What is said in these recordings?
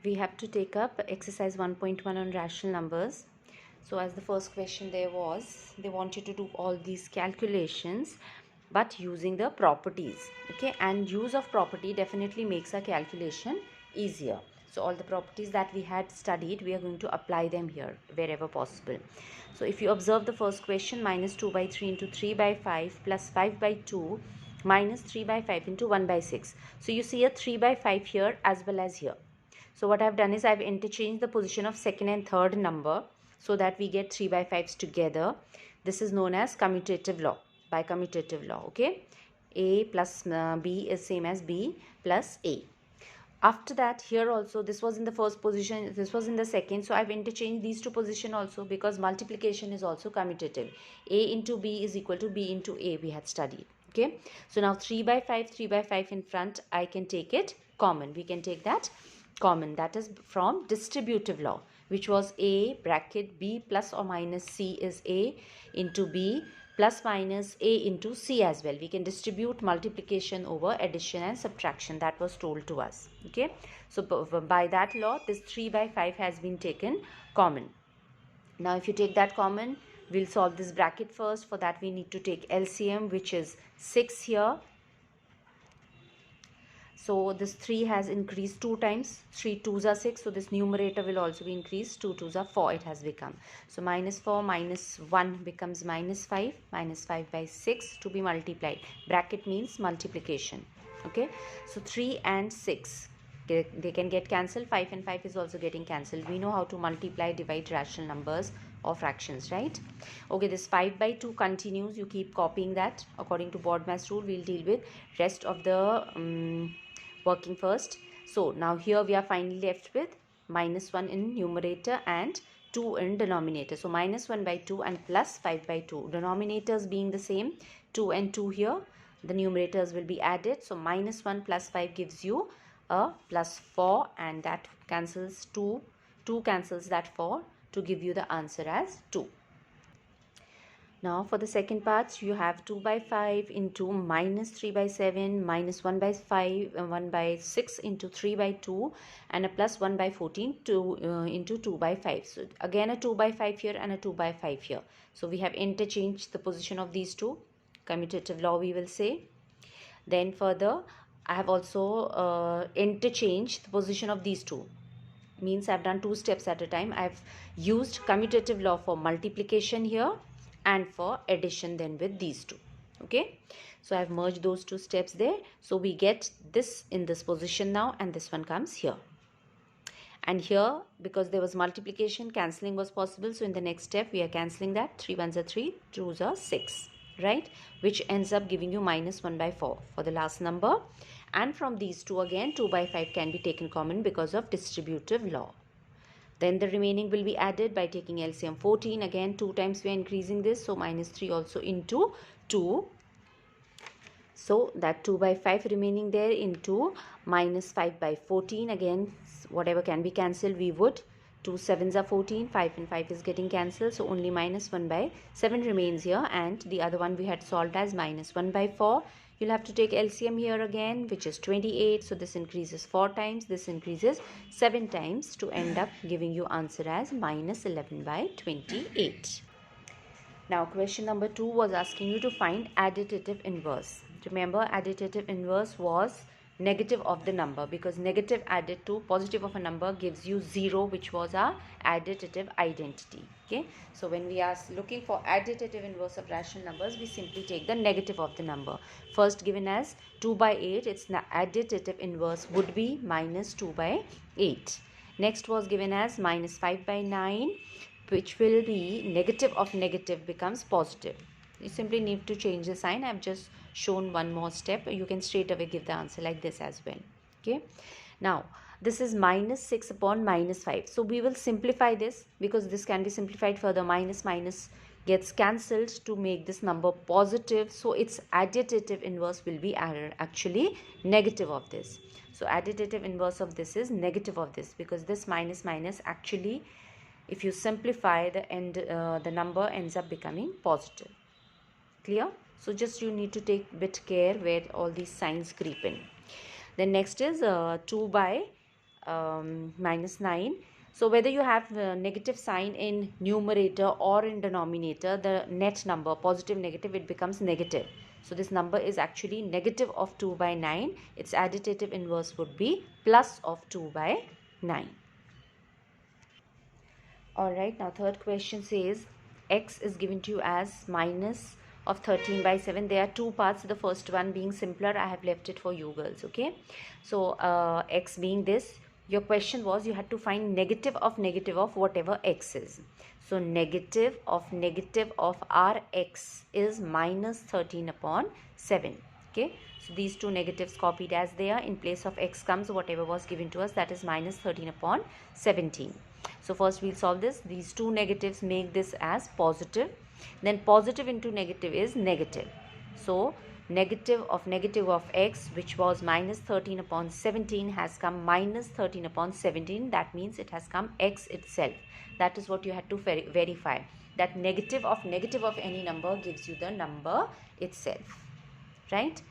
we have to take up exercise 1.1 on rational numbers. So as the first question there was, they want you to do all these calculations but using the properties, okay, and use of property definitely makes a calculation easier. So all the properties that we had studied, we are going to apply them here wherever possible. So if you observe the first question, minus 2 by 3 into 3 by 5 plus 5 by 2 minus 3 by 5 into 1 by 6. So you see a 3 by 5 here as well as here. So what I've done is I've interchanged the position of second and third number so that we get 3 by 5s together. This is known as commutative law, by commutative law, okay. A plus B is same as B plus A. After that, here also, this was in the first position, this was in the second, so I've interchanged these two position also because multiplication is also commutative. A into B is equal to B into A, we had studied, okay. So now 3 by 5 in front, I can take it common. We can take that common. That is from distributive law, which was A bracket B plus or minus C is A into B plus minus A into C as well. We can distribute multiplication over addition and subtraction. That was told to us, okay. So by that law, this 3 by 5 has been taken common. Now if you take that common, we'll solve this bracket first. For that we need to take LCM, which is 6 here. So this 3 has increased 2 times. 3 2s are 6. So this numerator will also be increased. 2 2s are 4 it has become. So minus 4 minus 1 becomes minus 5. Minus 5 by 6 to be multiplied. Bracket means multiplication. Okay. So 3 and 6. They can get cancelled. 5 and 5 is also getting cancelled. We know how to multiply, divide rational numbers or fractions, right? Okay, this 5 by 2 continues. You keep copying that. According to BODMAS rule, we'll deal with rest of the working first. So now here we are finally left with minus 1 in numerator and 2 in denominator. So minus 1 by 2 and plus 5 by 2. Denominators being the same, 2 and 2 here. The numerators will be added. So minus 1 plus 5 gives you a plus 4, and that cancels 2. 2 cancels that 4 to give you the answer as 2. Now for the second part, you have 2 by 5 into minus 3 by 7 minus 1 by 5 1 by 6 into 3 by 2 and a plus 1 by 14 into 2 by 5. So again a 2 by 5 here and a 2 by 5 here. So we have interchanged the position of these two. Commutative law we will say. Then further, I have also interchanged the position of these two. Means I've done 2 steps at a time. I've used commutative law for multiplication here and for addition then with these two, okay. So I've merged those 2 steps there. So we get this in this position now, and this one comes here. And here, because there was multiplication, cancelling was possible. So in the next step, we are cancelling that. 3 1s are 3, 2s are 6, right? Which ends up giving you minus 1 by 4 for the last number. And from these two again, 2 by 5 can be taken common because of distributive law. Then the remaining will be added by taking LCM 14. Again 2 times we are increasing this. So minus 3 also into 2. So that 2 by 5 remaining there into minus 5 by 14. Again whatever can be cancelled we would. 2 7s are 14. 5 and 5 is getting cancelled. So only minus 1 by 7 remains here. And the other one we had solved as minus 1 by 4. You'll have to take LCM here again, which is 28. So this increases 4 times. This increases 7 times to end up giving you answer as minus 11 by 28. Now question number 2 was asking you to find additive inverse. Remember, additive inverse was negative of the number, because negative added to positive of a number gives you 0, which was our additive identity. Okay, so when we are looking for additive inverse of rational numbers, we simply take the negative of the number. First given as 2 by 8, its additive inverse would be minus 2 by 8. Next was given as minus 5 by 9, which will be negative of negative becomes positive. You simply need to change the sign. I've just shown one more step. You can straight away give the answer like this as well. Okay. Now this is minus 6 upon minus 5. So we will simplify this, because this can be simplified further. Minus minus gets cancelled to make this number positive. So its additive inverse will be actually negative of this. So additive inverse of this is negative of this, because this minus minus actually, if you simplify the number ends up becoming positive. Clear? So just you need to take bit care where all these signs creep in. Then next is 2 by minus 9. So whether you have negative sign in numerator or in denominator, the net number, positive, negative, it becomes negative. So this number is actually negative of 2 by 9. Its additive inverse would be plus of 2 by 9. Alright, now third question says x is given to you as minus of 13 by 7. There are two parts. The first one being simpler, I have left it for you girls, okay? So x being this, your question was you had to find negative of whatever x is. So negative of our x is minus 13 upon 7, okay? So these two negatives copied as they are. In place of x comes whatever was given to us, that is minus 13 upon 17. So first we'll solve this. These two negatives make this as positive. Then positive into negative is negative. So negative of x, which was minus 13 upon 17, has come minus 13 upon 17. That means it has come x itself. That is what you had to verify. That negative of any number gives you the number itself. Right?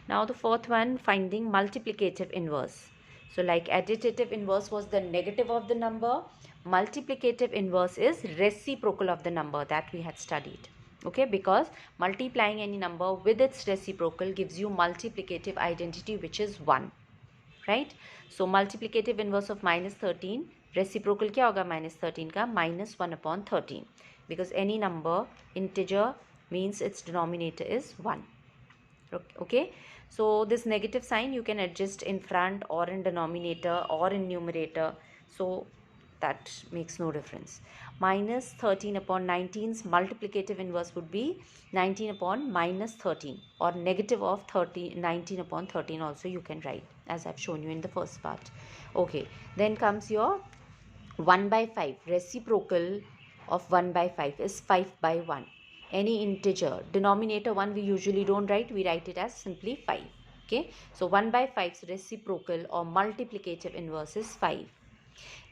Now the fourth one, finding multiplicative inverse. So like additive inverse was the negative of the number, multiplicative inverse is reciprocal of the number that we had studied. Okay, because multiplying any number with its reciprocal gives you multiplicative identity, which is 1. Right? So multiplicative inverse of minus 13, reciprocal क्या होगा minus 13 का? Minus 1 upon 13. Because any number, integer, means its denominator is 1. Okay, so this negative sign you can adjust in front or in denominator or in numerator, so that makes no difference. Minus 13 upon 19's multiplicative inverse would be 19 upon minus 13, or negative of 19 upon 13 also you can write, as I've shown you in the first part. Okay, then comes your 1 by 5. Reciprocal of 1 by 5 is 5 by 1. Any integer, denominator 1 we usually don't write, we write it as simply 5. Okay, so 1 by 5's reciprocal or multiplicative inverse is 5.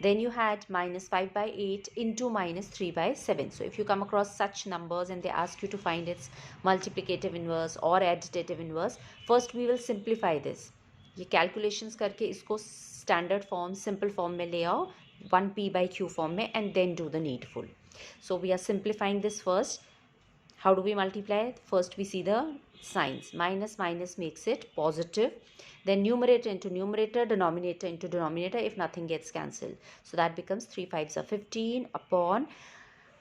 Then you had minus 5 by 8 into minus 3 by 7. So if you come across such numbers and they ask you to find its multiplicative inverse or additive inverse, first we will simplify this. ये calculations करके इसको standard form, simple form में ले आओ, 1p by q form में, and then do the needful. So we are simplifying this first. How do we multiply? First we see the signs. Minus minus makes it positive. Then numerator into numerator, denominator into denominator, if nothing gets cancelled. So that becomes 3 5s are 15 upon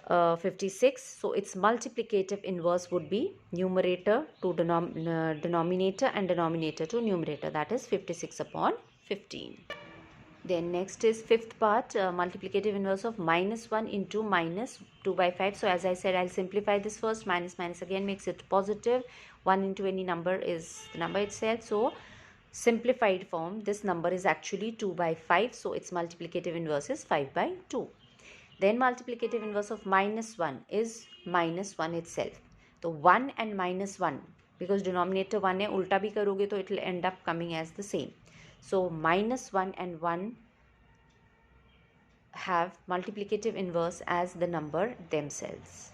56. So its multiplicative inverse would be numerator to denominator and denominator to numerator. That is 56 upon 15. Then next is fifth part, multiplicative inverse of minus 1 into minus 2 by 5. So as I said, I'll simplify this first. Minus minus again makes it positive. 1 into any number is the number itself. So simplified form, this number is actually 2 by 5. So its multiplicative inverse is 5 by 2. Then multiplicative inverse of minus 1 is minus 1 itself. So 1 and minus 1, because denominator 1 है, उल्टा भी करोगे तो it will end up coming as the same. So minus 1 and 1 have multiplicative inverse as the number themselves.